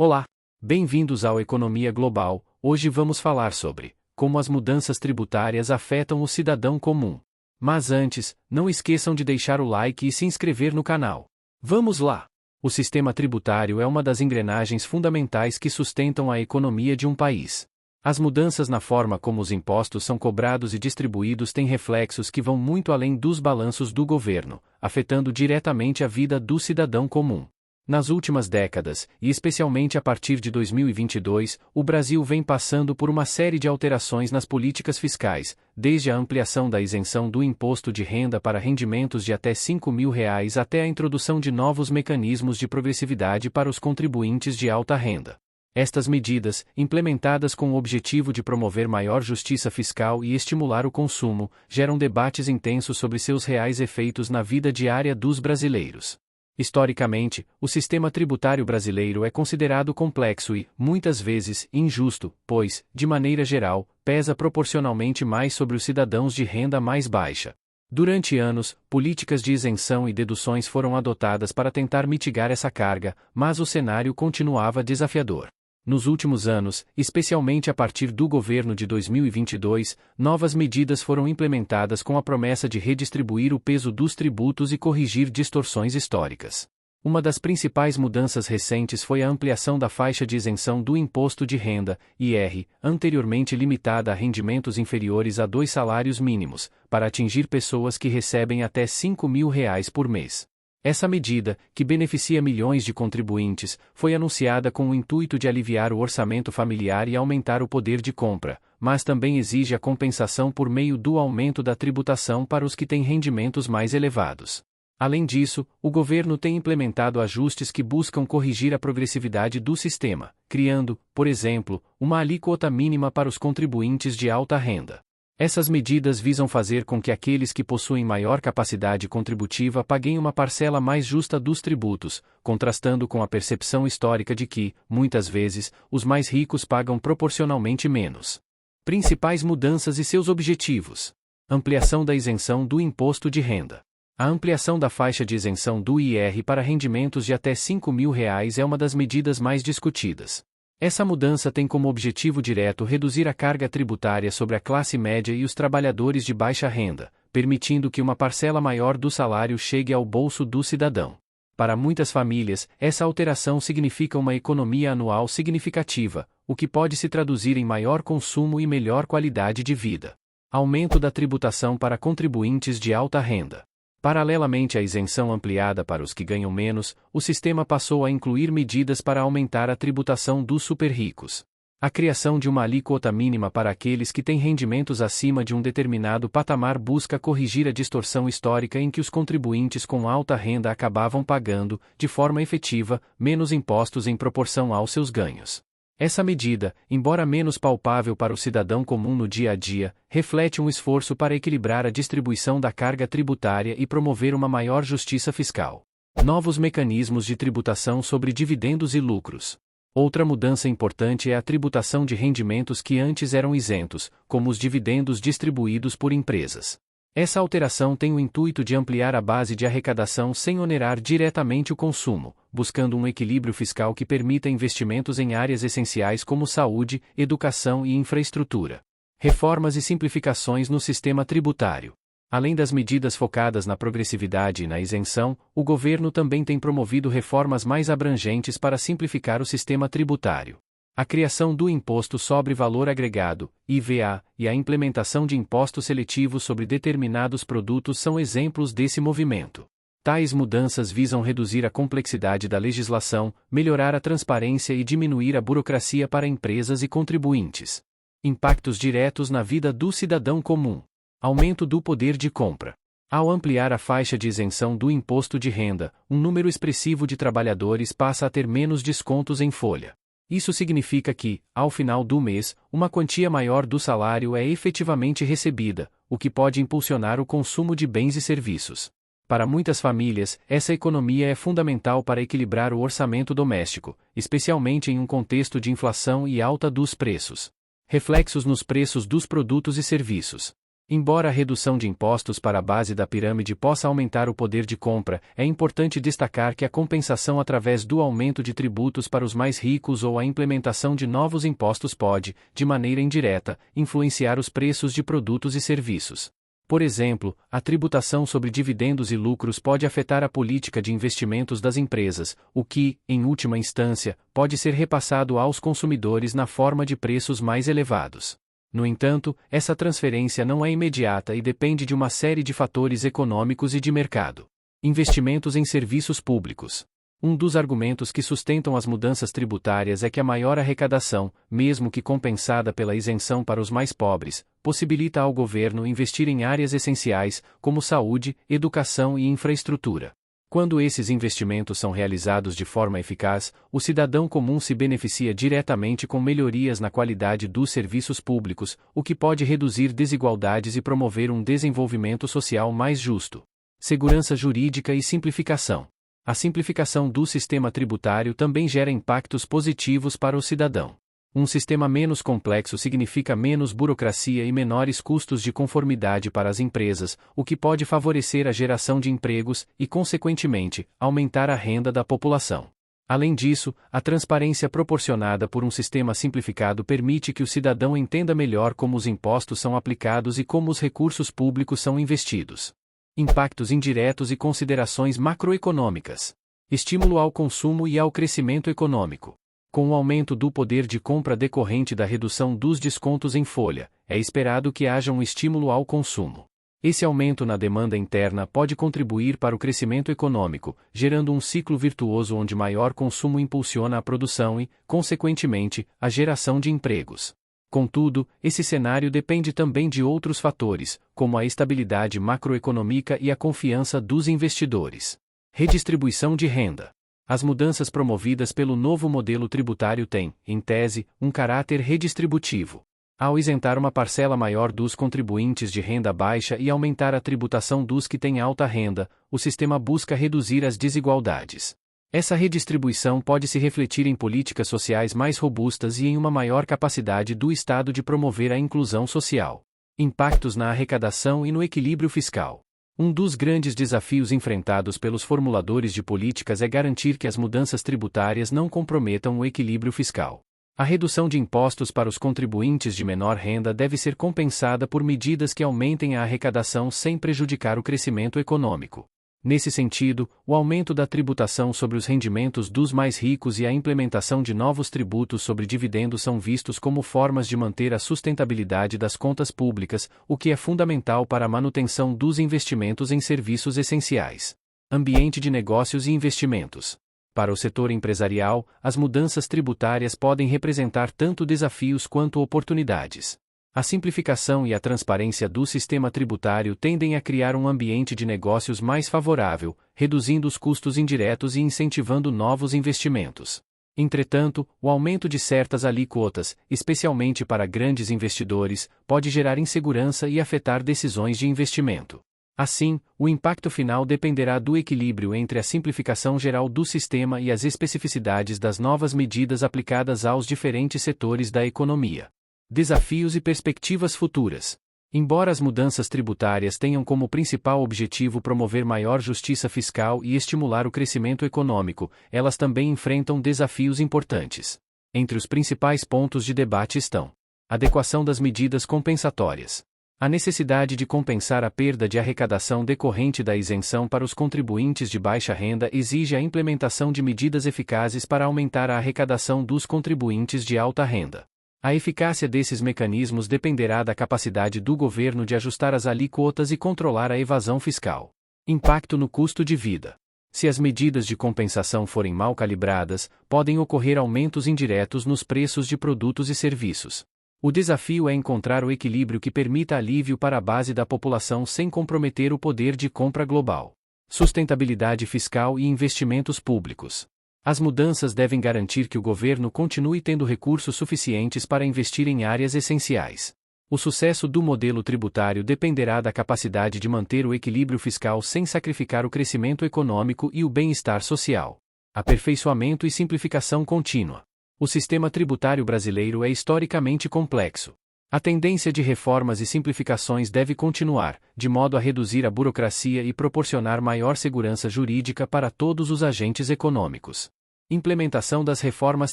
Olá! Bem-vindos ao Economia Global. Hoje vamos falar sobre como as mudanças tributárias afetam o cidadão comum. Mas antes, não esqueçam de deixar o like e se inscrever no canal. Vamos lá! O sistema tributário é uma das engrenagens fundamentais que sustentam a economia de um país. As mudanças na forma como os impostos são cobrados e distribuídos têm reflexos que vão muito além dos balanços do governo, afetando diretamente a vida do cidadão comum. Nas últimas décadas, e especialmente a partir de 2022, o Brasil vem passando por uma série de alterações nas políticas fiscais, desde a ampliação da isenção do imposto de renda para rendimentos de até R$ 5.000 até a introdução de novos mecanismos de progressividade para os contribuintes de alta renda. Estas medidas, implementadas com o objetivo de promover maior justiça fiscal e estimular o consumo, geram debates intensos sobre seus reais efeitos na vida diária dos brasileiros. Historicamente, o sistema tributário brasileiro é considerado complexo e, muitas vezes, injusto, pois, de maneira geral, pesa proporcionalmente mais sobre os cidadãos de renda mais baixa. Durante anos, políticas de isenção e deduções foram adotadas para tentar mitigar essa carga, mas o cenário continuava desafiador. Nos últimos anos, especialmente a partir do governo de 2022, novas medidas foram implementadas com a promessa de redistribuir o peso dos tributos e corrigir distorções históricas. Uma das principais mudanças recentes foi a ampliação da faixa de isenção do imposto de renda, IR, anteriormente limitada a rendimentos inferiores a 2 salários mínimos, para atingir pessoas que recebem até R$ 5.000 por mês. Essa medida, que beneficia milhões de contribuintes, foi anunciada com o intuito de aliviar o orçamento familiar e aumentar o poder de compra, mas também exige a compensação por meio do aumento da tributação para os que têm rendimentos mais elevados. Além disso, o governo tem implementado ajustes que buscam corrigir a progressividade do sistema, criando, por exemplo, uma alíquota mínima para os contribuintes de alta renda. Essas medidas visam fazer com que aqueles que possuem maior capacidade contributiva paguem uma parcela mais justa dos tributos, contrastando com a percepção histórica de que, muitas vezes, os mais ricos pagam proporcionalmente menos. Principais mudanças e seus objetivos: ampliação da isenção do imposto de renda. A ampliação da faixa de isenção do IR para rendimentos de até R$ 5.000 é uma das medidas mais discutidas. Essa mudança tem como objetivo direto reduzir a carga tributária sobre a classe média e os trabalhadores de baixa renda, permitindo que uma parcela maior do salário chegue ao bolso do cidadão. Para muitas famílias, essa alteração significa uma economia anual significativa, o que pode se traduzir em maior consumo e melhor qualidade de vida. Aumento da tributação para contribuintes de alta renda. Paralelamente à isenção ampliada para os que ganham menos, o sistema passou a incluir medidas para aumentar a tributação dos super-ricos. A criação de uma alíquota mínima para aqueles que têm rendimentos acima de um determinado patamar busca corrigir a distorção histórica em que os contribuintes com alta renda acabavam pagando, de forma efetiva, menos impostos em proporção aos seus ganhos. Essa medida, embora menos palpável para o cidadão comum no dia a dia, reflete um esforço para equilibrar a distribuição da carga tributária e promover uma maior justiça fiscal. Novos mecanismos de tributação sobre dividendos e lucros. Outra mudança importante é a tributação de rendimentos que antes eram isentos, como os dividendos distribuídos por empresas. Essa alteração tem o intuito de ampliar a base de arrecadação sem onerar diretamente o consumo, buscando um equilíbrio fiscal que permita investimentos em áreas essenciais como saúde, educação e infraestrutura. Reformas e simplificações no sistema tributário. Além das medidas focadas na progressividade e na isenção, o governo também tem promovido reformas mais abrangentes para simplificar o sistema tributário. A criação do Imposto sobre Valor Agregado, IVA, e a implementação de impostos seletivos sobre determinados produtos são exemplos desse movimento. Tais mudanças visam reduzir a complexidade da legislação, melhorar a transparência e diminuir a burocracia para empresas e contribuintes. Impactos diretos na vida do cidadão comum. Aumento do poder de compra. Ao ampliar a faixa de isenção do imposto de renda, um número expressivo de trabalhadores passa a ter menos descontos em folha. Isso significa que, ao final do mês, uma quantia maior do salário é efetivamente recebida, o que pode impulsionar o consumo de bens e serviços. Para muitas famílias, essa economia é fundamental para equilibrar o orçamento doméstico, especialmente em um contexto de inflação e alta dos preços. Reflexos nos preços dos produtos e serviços. Embora a redução de impostos para a base da pirâmide possa aumentar o poder de compra, é importante destacar que a compensação através do aumento de tributos para os mais ricos ou a implementação de novos impostos pode, de maneira indireta, influenciar os preços de produtos e serviços. Por exemplo, a tributação sobre dividendos e lucros pode afetar a política de investimentos das empresas, o que, em última instância, pode ser repassado aos consumidores na forma de preços mais elevados. No entanto, essa transferência não é imediata e depende de uma série de fatores econômicos e de mercado. Investimentos em serviços públicos. Um dos argumentos que sustentam as mudanças tributárias é que a maior arrecadação, mesmo que compensada pela isenção para os mais pobres, possibilita ao governo investir em áreas essenciais, como saúde, educação e infraestrutura. Quando esses investimentos são realizados de forma eficaz, o cidadão comum se beneficia diretamente com melhorias na qualidade dos serviços públicos, o que pode reduzir desigualdades e promover um desenvolvimento social mais justo. Segurança jurídica e simplificação. A simplificação do sistema tributário também gera impactos positivos para o cidadão. Um sistema menos complexo significa menos burocracia e menores custos de conformidade para as empresas, o que pode favorecer a geração de empregos e, consequentemente, aumentar a renda da população. Além disso, a transparência proporcionada por um sistema simplificado permite que o cidadão entenda melhor como os impostos são aplicados e como os recursos públicos são investidos. Impactos indiretos e considerações macroeconômicas. Estímulo ao consumo e ao crescimento econômico. Com o aumento do poder de compra decorrente da redução dos descontos em folha, é esperado que haja um estímulo ao consumo. Esse aumento na demanda interna pode contribuir para o crescimento econômico, gerando um ciclo virtuoso onde maior consumo impulsiona a produção e, consequentemente, a geração de empregos. Contudo, esse cenário depende também de outros fatores, como a estabilidade macroeconômica e a confiança dos investidores. Redistribuição de renda. As mudanças promovidas pelo novo modelo tributário têm, em tese, um caráter redistributivo. Ao isentar uma parcela maior dos contribuintes de renda baixa e aumentar a tributação dos que têm alta renda, o sistema busca reduzir as desigualdades. Essa redistribuição pode se refletir em políticas sociais mais robustas e em uma maior capacidade do Estado de promover a inclusão social. Impactos na arrecadação e no equilíbrio fiscal. Um dos grandes desafios enfrentados pelos formuladores de políticas é garantir que as mudanças tributárias não comprometam o equilíbrio fiscal. A redução de impostos para os contribuintes de menor renda deve ser compensada por medidas que aumentem a arrecadação sem prejudicar o crescimento econômico. Nesse sentido, o aumento da tributação sobre os rendimentos dos mais ricos e a implementação de novos tributos sobre dividendos são vistos como formas de manter a sustentabilidade das contas públicas, o que é fundamental para a manutenção dos investimentos em serviços essenciais. Ambiente de negócios e investimentos. Para o setor empresarial, as mudanças tributárias podem representar tanto desafios quanto oportunidades. A simplificação e a transparência do sistema tributário tendem a criar um ambiente de negócios mais favorável, reduzindo os custos indiretos e incentivando novos investimentos. Entretanto, o aumento de certas alíquotas, especialmente para grandes investidores, pode gerar insegurança e afetar decisões de investimento. Assim, o impacto final dependerá do equilíbrio entre a simplificação geral do sistema e as especificidades das novas medidas aplicadas aos diferentes setores da economia. Desafios e perspectivas futuras. Embora as mudanças tributárias tenham como principal objetivo promover maior justiça fiscal e estimular o crescimento econômico, elas também enfrentam desafios importantes. Entre os principais pontos de debate estão: adequação das medidas compensatórias. A necessidade de compensar a perda de arrecadação decorrente da isenção para os contribuintes de baixa renda exige a implementação de medidas eficazes para aumentar a arrecadação dos contribuintes de alta renda. A eficácia desses mecanismos dependerá da capacidade do governo de ajustar as alíquotas e controlar a evasão fiscal. Impacto no custo de vida. Se as medidas de compensação forem mal calibradas, podem ocorrer aumentos indiretos nos preços de produtos e serviços. O desafio é encontrar o equilíbrio que permita alívio para a base da população sem comprometer o poder de compra global. Sustentabilidade fiscal e investimentos públicos. As mudanças devem garantir que o governo continue tendo recursos suficientes para investir em áreas essenciais. O sucesso do modelo tributário dependerá da capacidade de manter o equilíbrio fiscal sem sacrificar o crescimento econômico e o bem-estar social. Aperfeiçoamento e simplificação contínua. O sistema tributário brasileiro é historicamente complexo. A tendência de reformas e simplificações deve continuar, de modo a reduzir a burocracia e proporcionar maior segurança jurídica para todos os agentes econômicos. Implementação das reformas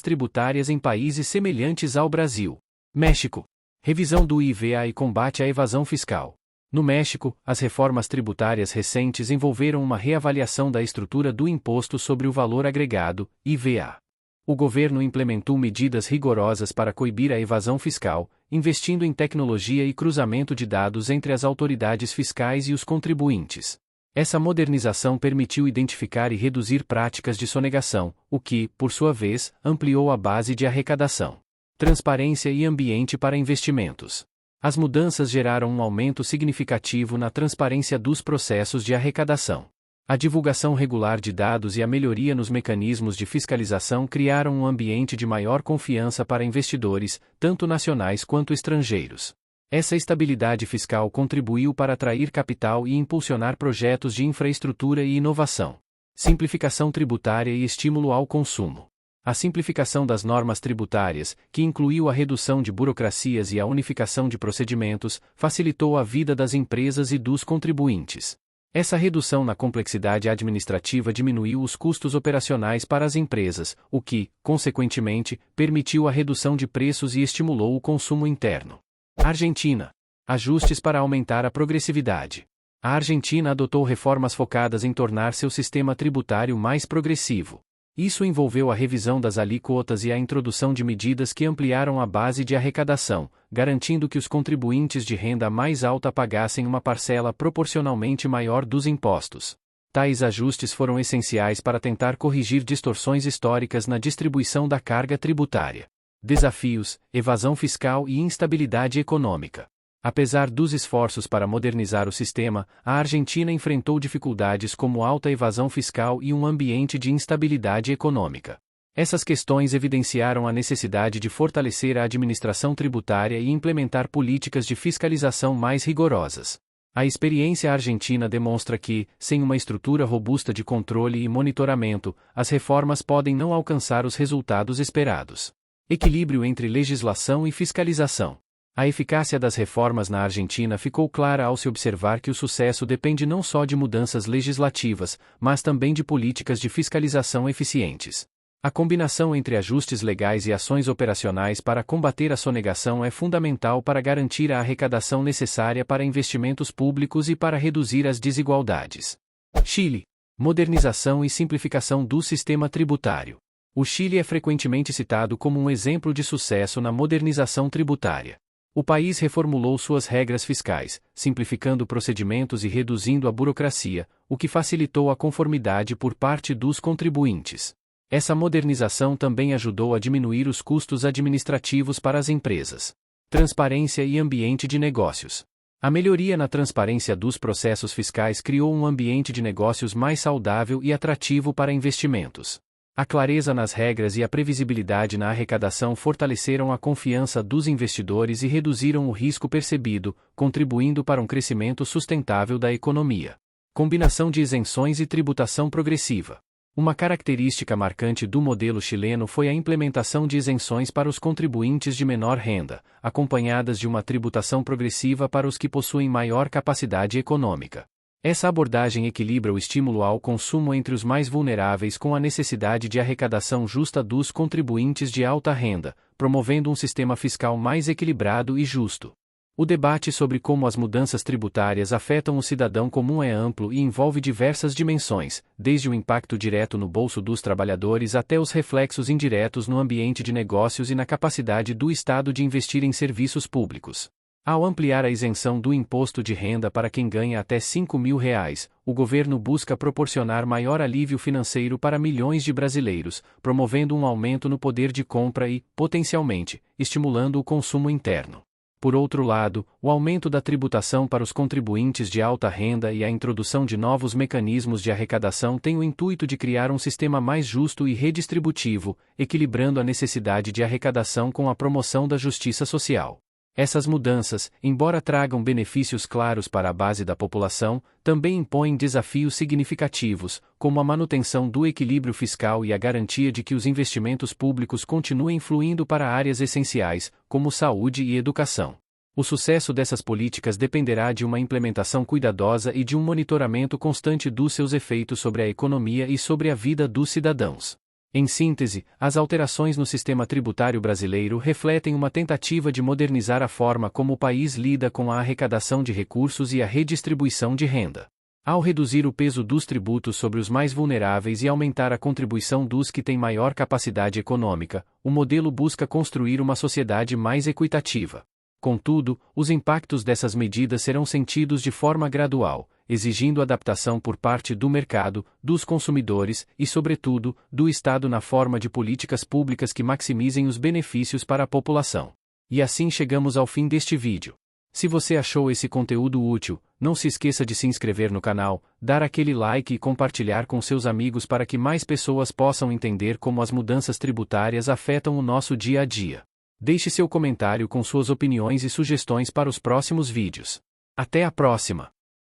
tributárias em países semelhantes ao Brasil. México. Revisão do IVA e combate à evasão fiscal. No México, as reformas tributárias recentes envolveram uma reavaliação da estrutura do Imposto sobre o Valor Agregado, IVA. O governo implementou medidas rigorosas para coibir a evasão fiscal, investindo em tecnologia e cruzamento de dados entre as autoridades fiscais e os contribuintes. Essa modernização permitiu identificar e reduzir práticas de sonegação, o que, por sua vez, ampliou a base de arrecadação. Transparência e ambiente para investimentos. As mudanças geraram um aumento significativo na transparência dos processos de arrecadação. A divulgação regular de dados e a melhoria nos mecanismos de fiscalização criaram um ambiente de maior confiança para investidores, tanto nacionais quanto estrangeiros. Essa estabilidade fiscal contribuiu para atrair capital e impulsionar projetos de infraestrutura e inovação. Simplificação tributária e estímulo ao consumo. A simplificação das normas tributárias, que incluiu a redução de burocracias e a unificação de procedimentos, facilitou a vida das empresas e dos contribuintes. Essa redução na complexidade administrativa diminuiu os custos operacionais para as empresas, o que, consequentemente, permitiu a redução de preços e estimulou o consumo interno. Argentina. Ajustes para aumentar a progressividade. A Argentina adotou reformas focadas em tornar seu sistema tributário mais progressivo. Isso envolveu a revisão das alíquotas e a introdução de medidas que ampliaram a base de arrecadação, garantindo que os contribuintes de renda mais alta pagassem uma parcela proporcionalmente maior dos impostos. Tais ajustes foram essenciais para tentar corrigir distorções históricas na distribuição da carga tributária. Desafios, evasão fiscal e instabilidade econômica. Apesar dos esforços para modernizar o sistema, a Argentina enfrentou dificuldades como alta evasão fiscal e um ambiente de instabilidade econômica. Essas questões evidenciaram a necessidade de fortalecer a administração tributária e implementar políticas de fiscalização mais rigorosas. A experiência argentina demonstra que, sem uma estrutura robusta de controle e monitoramento, as reformas podem não alcançar os resultados esperados. Equilíbrio entre legislação e fiscalização. A eficácia das reformas na Argentina ficou clara ao se observar que o sucesso depende não só de mudanças legislativas, mas também de políticas de fiscalização eficientes. A combinação entre ajustes legais e ações operacionais para combater a sonegação é fundamental para garantir a arrecadação necessária para investimentos públicos e para reduzir as desigualdades. Chile. Modernização e simplificação do sistema tributário. O Chile é frequentemente citado como um exemplo de sucesso na modernização tributária. O país reformulou suas regras fiscais, simplificando procedimentos e reduzindo a burocracia, o que facilitou a conformidade por parte dos contribuintes. Essa modernização também ajudou a diminuir os custos administrativos para as empresas. Transparência e ambiente de negócios. A melhoria na transparência dos processos fiscais criou um ambiente de negócios mais saudável e atrativo para investimentos. A clareza nas regras e a previsibilidade na arrecadação fortaleceram a confiança dos investidores e reduziram o risco percebido, contribuindo para um crescimento sustentável da economia. Combinação de isenções e tributação progressiva. Uma característica marcante do modelo chileno foi a implementação de isenções para os contribuintes de menor renda, acompanhadas de uma tributação progressiva para os que possuem maior capacidade econômica. Essa abordagem equilibra o estímulo ao consumo entre os mais vulneráveis com a necessidade de arrecadação justa dos contribuintes de alta renda, promovendo um sistema fiscal mais equilibrado e justo. O debate sobre como as mudanças tributárias afetam o cidadão comum é amplo e envolve diversas dimensões, desde o impacto direto no bolso dos trabalhadores até os reflexos indiretos no ambiente de negócios e na capacidade do Estado de investir em serviços públicos. Ao ampliar a isenção do imposto de renda para quem ganha até R$ 5.000, o governo busca proporcionar maior alívio financeiro para milhões de brasileiros, promovendo um aumento no poder de compra e, potencialmente, estimulando o consumo interno. Por outro lado, o aumento da tributação para os contribuintes de alta renda e a introdução de novos mecanismos de arrecadação têm o intuito de criar um sistema mais justo e redistributivo, equilibrando a necessidade de arrecadação com a promoção da justiça social. Essas mudanças, embora tragam benefícios claros para a base da população, também impõem desafios significativos, como a manutenção do equilíbrio fiscal e a garantia de que os investimentos públicos continuem fluindo para áreas essenciais, como saúde e educação. O sucesso dessas políticas dependerá de uma implementação cuidadosa e de um monitoramento constante dos seus efeitos sobre a economia e sobre a vida dos cidadãos. Em síntese, as alterações no sistema tributário brasileiro refletem uma tentativa de modernizar a forma como o país lida com a arrecadação de recursos e a redistribuição de renda. Ao reduzir o peso dos tributos sobre os mais vulneráveis e aumentar a contribuição dos que têm maior capacidade econômica, o modelo busca construir uma sociedade mais equitativa. Contudo, os impactos dessas medidas serão sentidos de forma gradual, exigindo adaptação por parte do mercado, dos consumidores e, sobretudo, do Estado na forma de políticas públicas que maximizem os benefícios para a população. E assim chegamos ao fim deste vídeo. Se você achou esse conteúdo útil, não se esqueça de se inscrever no canal, dar aquele like e compartilhar com seus amigos para que mais pessoas possam entender como as mudanças tributárias afetam o nosso dia a dia. Deixe seu comentário com suas opiniões e sugestões para os próximos vídeos. Até a próxima!